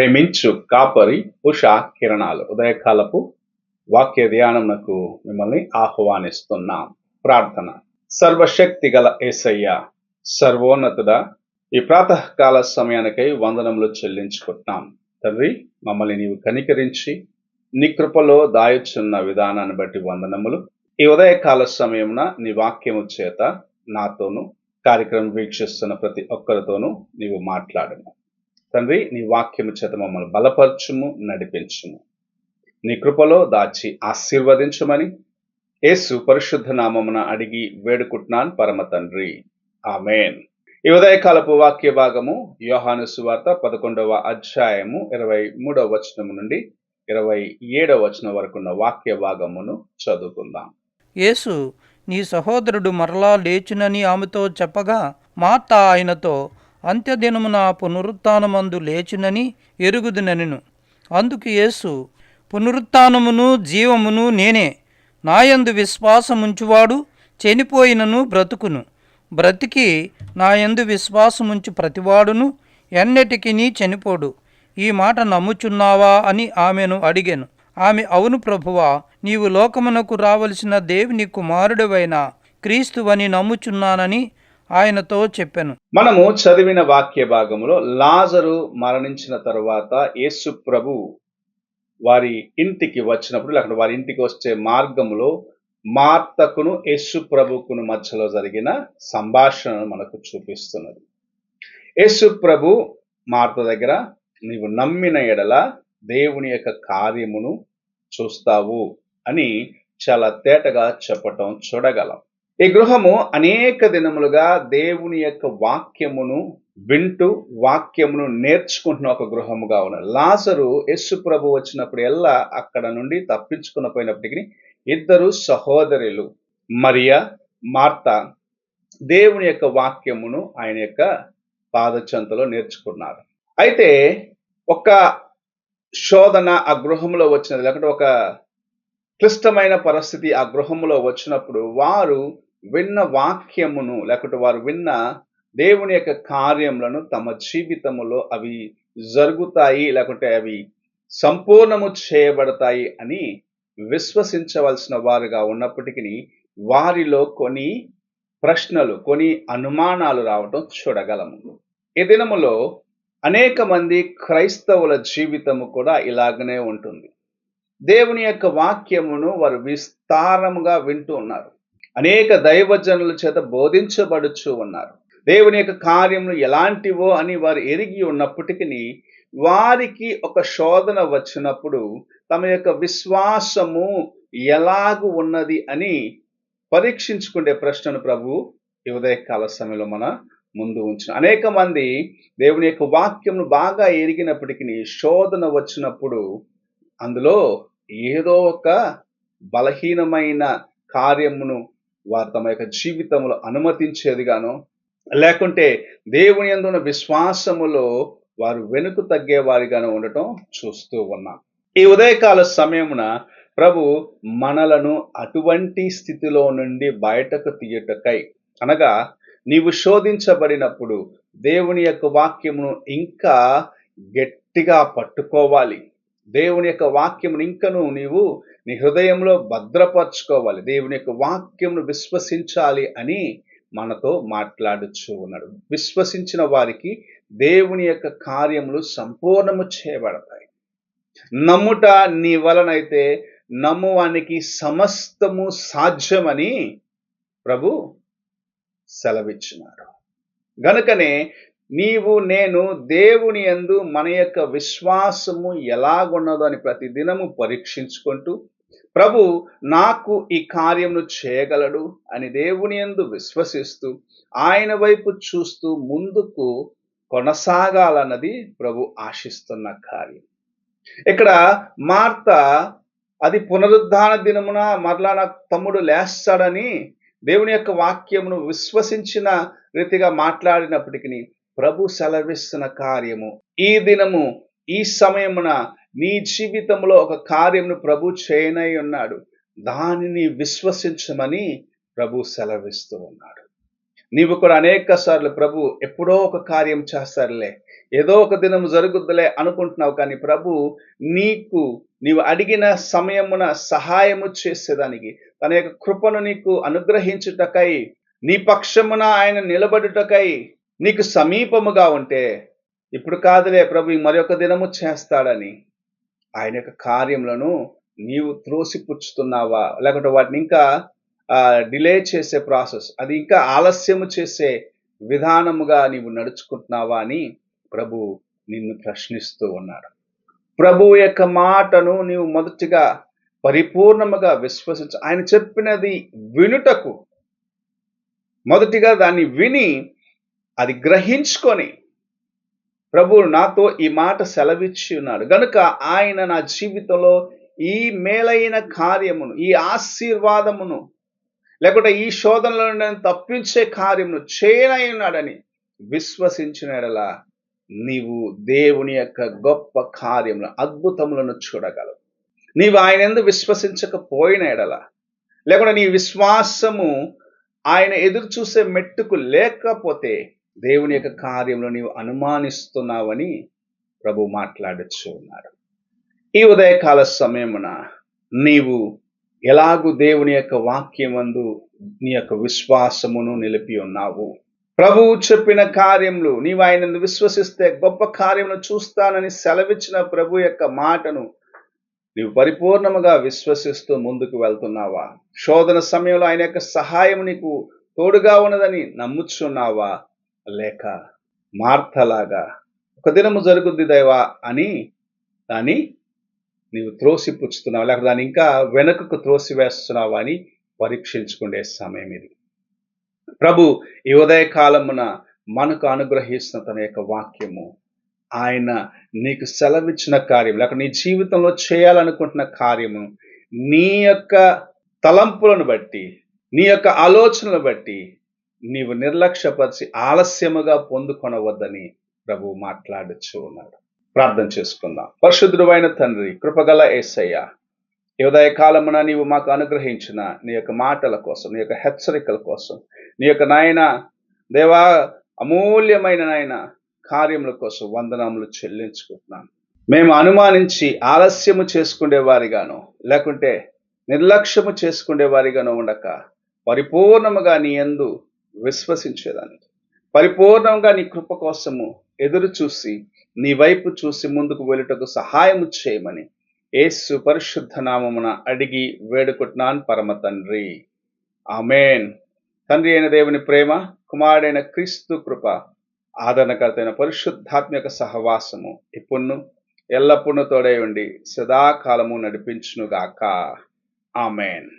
ప్రేమించు కాపరి ఉషా కిరణాలు ఉదయకాలపు వాక్య ధ్యానమునకు మిమ్మల్ని ఆహ్వానిస్తున్నాం. ప్రార్థన. సర్వశక్తి గల యేసయ్య, సర్వోన్నతుడా, ఈ ప్రాతకాల సమయానికై వందనములు చెల్లించుకుంటున్నాం. తండ్రి, మమ్మల్ని నీవు కనికరించి నీ కృపలో దాయుచున్న విధానాన్ని బట్టి వందనములు. ఈ ఉదయకాల సమయమున నీ వాక్యము చేత నాతోనూ కార్యక్రమం వీక్షిస్తున్న ప్రతి ఒక్కరితోనూ నీవు మాట్లాడము. తండ్రి, నీ వాక్యము చేత మమ్మల్ని బలపరచుము, నడిపించుము. నీ కృపలో దాచి ఆశీర్వదించమని యేసు పరిశుద్ధ నామమున అడిగి వేడుకుంటున్నాను పరమ తండ్రి, ఆమేన్. ఈ ఉదయకాలపు వాక్య భాగము యోహాను సువార్త 11వ అధ్యాయము 23వ వచనము నుండి 27వ వచనం వరకున్న వాక్య భాగమును చదువుకుందాం. యేసు, నీ సహోదరుడు మరలా లేచునని ఆమెతో చెప్పగా, మార్త ఆయనతో, అంత్యదినమున పునరుత్థానమందు లేచునని ఎరుగుదునెను. అందుకు యేసు, పునరుత్థానమును జీవమును నేనే. నాయందు విశ్వాసముంచువాడు చనిపోయినను బ్రతుకును, బ్రతికి నాయందు విశ్వాసముంచు ప్రతివాడును ఎన్నటికినీ చనిపోడు. ఈ మాట నమ్ముచున్నావా అని ఆమెను అడిగాను. ఆమె, అవును ప్రభువా, నీవు లోకమునకు రావలసిన దేవుని కుమారుడివైన క్రీస్తువని నమ్ముచున్నానని ఆయనతో చెప్పాను. మనము చదివిన వాక్య భాగంలో లాజరు మరణించిన తరువాత యేసు ప్రభు వారి ఇంటికి వచ్చినప్పుడు, లేకపోతే వారి ఇంటికి వచ్చే మార్గంలో మార్తకును యేసు ప్రభుకును మధ్యలో జరిగిన సంభాషణను మనకు చూపిస్తున్నది. యేసు ప్రభు మార్త దగ్గర, నీవు నమ్మిన ఎడల దేవుని యొక్క కార్యమును చూస్తావు అని చాలా తేటగా చెప్పటం చూడగలం. ఈ గృహము అనేక దినములుగా దేవుని యొక్క వాక్యమును వింటూ వాక్యమును నేర్చుకుంటున్న ఒక గృహముగా ఉన్నది. లాజరు యేసు ప్రభు వచ్చినప్పుడు ఎల్లా అక్కడ నుండి తప్పించుకుని పోయినప్పటికీ ఇద్దరు సహోదరులు మరియా, మార్త దేవుని యొక్క వాక్యమును ఆయన యొక్క పాదచెంతలో నేర్చుకున్నారు. అయితే ఒక శోధన ఆ గృహంలో వచ్చినది, లేకపోతే ఒక క్లిష్టమైన పరిస్థితి ఆ గృహంలో వచ్చినప్పుడు వారు విన్న వాక్యమును, లేకపోతే వారు విన్న దేవుని యొక్క కార్యములను తమ జీవితములో అవి జరుగుతాయి, లేకుంటే అవి సంపూర్ణము చేయబడతాయి అని విశ్వసించవలసిన వారుగా ఉన్నప్పటికీ వారిలో కొన్ని ప్రశ్నలు, కొన్ని అనుమానాలు రావటం చూడగలము. ఈ దినములో అనేక మంది క్రైస్తవుల జీవితము కూడా ఇలాగనే ఉంటుంది. దేవుని యొక్క వాక్యమును వారు విస్తారముగా వింటూ ఉన్నారు. అనేక దైవజనుల చేత బోధించబడుచు ఉన్నారు. దేవుని యొక్క కార్యములు ఎలాంటివో అని వారు ఎరిగి ఉన్నప్పటికీ వారికి ఒక శోధన వచ్చినప్పుడు తమ యొక్క విశ్వాసము ఎలాగు ఉన్నది అని పరీక్షించుకునే ప్రశ్నను ప్రభు ఈ ఉదయకాల సమయంలో మన ముందు ఉంచిన. అనేక మంది దేవుని యొక్క వాక్యమును బాగా ఎరిగినప్పటికీ శోధన వచ్చినప్పుడు అందులో ఏదో ఒక బలహీనమైన కార్యమును వారు తమ యొక్క జీవితంలో అనుమతించేదిగానో, లేకుంటే దేవుని యందు ఉన్న విశ్వాసములో వారు వెనుక తగ్గేవారిగానో ఉండటం చూస్తూ ఉన్నాం. ఈ ఉదయకాల సమయమున ప్రభు మనలను అటువంటి స్థితిలో నుండి బయటకు తీయుటకై, అనగా నీవు శోధించబడినప్పుడు దేవుని యొక్క వాక్యమును ఇంకా గట్టిగా పట్టుకోవాలి. దేవుని యొక్క వాక్యమును ఇంకను నీవు నీ హృదయంలో భద్రపరచుకోవాలి. దేవుని యొక్క వాక్యమును విశ్వసించాలి అని మనతో మాట్లాడుచూ ఉన్నాడు. విశ్వసించిన వారికి దేవుని యొక్క కార్యములు సంపూర్ణము చేయబడతాయి. నమ్ముట నీ వలనైతే నమ్మువానికి సమస్తము సాధ్యమని ప్రభు సెలవిచ్చినాడు. గనుకనే నీవు నేను దేవుని యందు మన యొక్క విశ్వాసము ఎలాగున్నదో అని ప్రతి దినము పరీక్షించుకుంటూ, ప్రభు నాకు ఈ కార్యమును చేయగలడు అని దేవుని యందు విశ్వసిస్తూ ఆయన వైపు చూస్తూ ముందుకు కొనసాగాలన్నది ప్రభు ఆశిస్తున్న కార్యం. ఇక్కడ మార్త అది పునరుద్ధాన దినమున మరలా నా తమ్ముడు లేస్తాడని దేవుని యొక్క వాక్యమును విశ్వసించిన రీతిగా మాట్లాడినప్పటికీ ప్రభు సెలవిస్తున్న కార్యము ఈ దినము ఈ సమయమున నీ జీవితంలో ఒక కార్యమును ప్రభు చేయనై ఉన్నాడు. దానిని విశ్వసించమని ప్రభు సెలవిస్తూ ఉన్నాడు. నీవు కూడా అనేక సార్లు ప్రభు ఎప్పుడో ఒక కార్యం చేస్తారులే, ఏదో ఒక దినం జరుగుద్దులే అనుకుంటున్నావు, కానీ ప్రభు నీవు అడిగిన సమయమున సహాయము చేసేదానికి, తన యొక్క కృపను నీకు అనుగ్రహించుటకై, నీ పక్షమున ఆయన నిలబడుటకై నీకు సమీపముగా ఉంటే, ఇప్పుడు కాదులే ప్రభు మరొక దినము చేస్తాడని ఆయన యొక్క కార్యములను నీవు త్రోసిపుచ్చుతున్నావా, లేకుంటే వాటిని ఇంకా డిలే చేసే ప్రాసెస్, అది ఇంకా ఆలస్యము చేసే విధానముగా నీవు నడుచుకుంటున్నావా అని ప్రభు నిన్ను ప్రశ్నిస్తూ ఉన్నాడు. ప్రభువు యొక్క మాటను నీవు మొదటిగా పరిపూర్ణముగా విశ్వసించ, ఆయన చెప్పినది వినుటకు మొదటిగా దాన్ని విని అది గ్రహించుకొని, ప్రభువు నాతో ఈ మాట సెలవిచ్చి ఉన్నాడు గనుక ఆయన నా జీవితంలో ఈ మేలైన కార్యమును, ఈ ఆశీర్వాదమును, లేకుంటే ఈ శోధనలో నేను తప్పించే కార్యమును చేయనై ఉన్నాడని విశ్వసించిన ఎడల నీవు దేవుని యొక్క గొప్ప కార్యములను, అద్భుతములను చూడగలవు. నీవు ఆయన యందు విశ్వసించకపోయిన ఎడల, లేకుంటే నీ విశ్వాసము ఆయన ఎదురు చూసే మెట్టుకు లేకపోతే దేవుని యొక్క కార్యములు నీవు అనుమానిస్తున్నావని ప్రభు మాట్లాడుచు ఉన్నాడు. ఈ ఉదయకాల సమయమున నీవు ఎలాగూ దేవుని యొక్క వాక్యమందు నీ యొక్క విశ్వాసమును నిలిపి ఉన్నావు? ప్రభువు చెప్పిన కార్యములు నీవు ఆయనను విశ్వసిస్తే గొప్ప కార్యములు చూస్తానని సెలవిచ్చిన ప్రభు యొక్క మాటను నీవు పరిపూర్ణముగా విశ్వసిస్తూ ముందుకు వెళ్తున్నావా? శోధన సమయంలో ఆయన యొక్క సహాయం నీకు తోడుగా ఉన్నదని నమ్ముచున్నావా? లేక మార్తలాగా ఒక దినము జరుగుద్ది దైవా అని దాన్ని నీవు త్రోసిపుచ్చుతున్నావా, లేక దాన్ని ఇంకా వెనుకకు త్రోసివేస్తున్నావా అని పరీక్షించుకునే సమయం ఇది. ప్రభు ఈ ఉదయకాలమున మనకు అనుగ్రహిస్తున్న తన యొక్క వాక్యము, ఆయన నీకు సెలవిచ్చిన కార్యం, లేక నీ జీవితంలో చేయాలనుకుంటున్న కార్యము నీ యొక్క తలంపులను బట్టి, నీ యొక్క ఆలోచనలను బట్టి నీవు నిర్లక్ష్యపరిచి ఆలస్యముగా పొందుకొనవద్దని ప్రభు మాట్లాడుచు ఉన్నాడు. ప్రార్థన చేసుకుందాం. పరిశుద్ధుడైన తండ్రి, కృపగల యేసయ్య, ఈ ఉదయకాలమున నీవు మాకు అనుగ్రహించిన నీ యొక్క మాటల కోసం, నీ యొక్క హెచ్చరికల కోసం, నీ యొక్క నాయన దేవా అమూల్యమైన నాయన కార్యముల కోసం వందనములు చెల్లించుకుంటున్నాను. మేము అనుమానించి ఆలస్యము చేసుకునే వారిగాను, లేకుంటే నిర్లక్ష్యము చేసుకునే వారిగాను ఉండక పరిపూర్ణముగా నీ యందు విశ్వసించేదానికి, పరిపూర్ణంగా నీ కృప కోసము ఎదురు చూసి నీ వైపు చూసి ముందుకు వెళ్ళుటకు సహాయము చేయమని యేసు పరిశుద్ధ నామమున అడిగి వేడుకుంటున్నాను పరమ తండ్రి, ఆమేన్. తండ్రి అయిన దేవుని ప్రేమ, కుమారుడైన క్రీస్తు కృప, ఆదరణకర్త అయిన పరిశుద్ధాత్మ యొక్క సహవాసము ఇప్పుడును ఎల్లప్పుడూ తోడై ఉండి సదాకాలము నడిపించునుగాక. ఆమేన్.